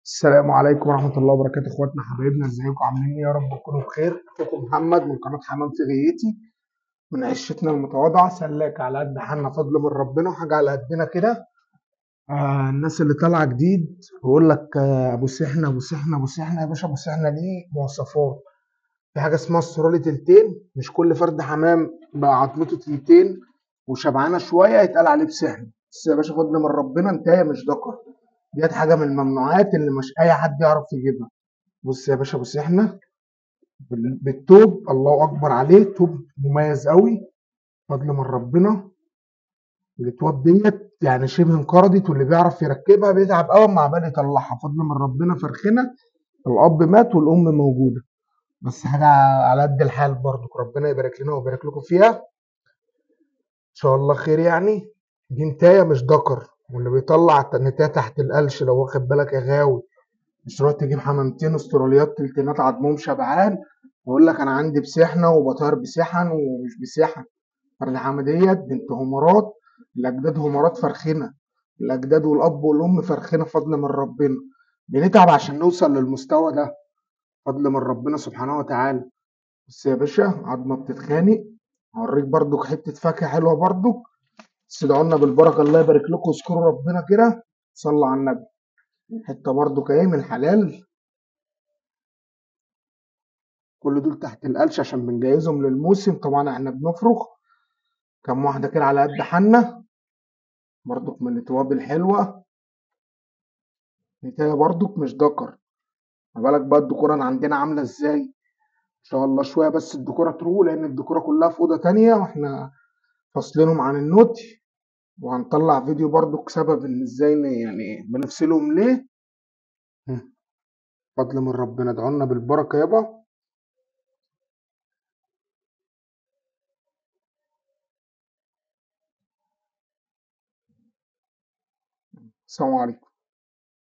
السلام عليكم ورحمة الله وبركاته، اخواتنا حبايبنا، ازيكم عاملين ايه؟ يا رب تكونوا بخير. اخوكم محمد من قناة حمام في غيتي، من عشتنا المتواضعة. سلاك على قد حالنا، فضل من ربنا، حاجة على قدنا كده. الناس اللي طالعة جديد بيقول لك ابو سحنة ابو سحنة ابو سحنة. يا باشا ابو سحنة ليه مواصفات. في حاجة اسمها السرولة تلتين، مش كل فرد حمام بقى عظمته تلتين وشبعانة شوية يتقال عليه بسحنة. بس يا باشا فضل من ربنا، انتهى مش ذكر. ديت حاجة من الممنوعات اللي مش أي حد يعرف يجيبها. بص يا باشا، بص احنا بالتوب، الله اكبر عليه، توب مميز قوي فضل من ربنا. الاتواب ديت يعني شبه انقرضت، واللي بيعرف يركبها بيتعب قوي مع عمال يطلعها. فضل من ربنا فرخنا، الاب مات والام موجوده، بس حاجه على قد الحال برضو. ربنا يبارك لنا ويبارك لكم فيها ان شاء الله خير يعني. دي نتايه مش دكر، واللي بيطلع نتايه تحت القلش لو واخد بالك يا غاوي. مش تروح تجيب حمامتين استراليات تلتينات عضمهم شبعان ويقول لك انا عندي بسحنه وبطير بسحن ومش بسحن. الحمامه ديت بنت همرات، الاجداد همرات فرخنه، الاجداد والاب والام فرخنه فضل من ربنا. بنتعب عشان نوصل للمستوى ده فضل من ربنا سبحانه وتعالى. بس يا باشا عظمه بتتخانق. هوريك برضك حته فاكهه حلوه برضك، بس ادعوا لنا بالبركه، الله يبارك لكم واذكروا ربنا كده. صلوا على النبي. حته برضك ايه من الحلال. كل دول تحت القلش عشان بنجهزهم للموسم. طبعا احنا بنفرخ كام واحدة كده على قد حالنا، برضك من التواب الحلوة. نتاية برضك مش دكر. ما بالك بقى الديكورة عندنا عاملة ازاي. ان شاء الله شوية بس الديكورة تروق، لان الديكورة كلها في أوضة تانية واحنا فاصلينهم عن النوتي. وهنطلع فيديو برضك سبب ان ازاي يعني بنفصلهم ليه. فضل من ربنا، ادعوا بالبركة يابا. السلام عليكم.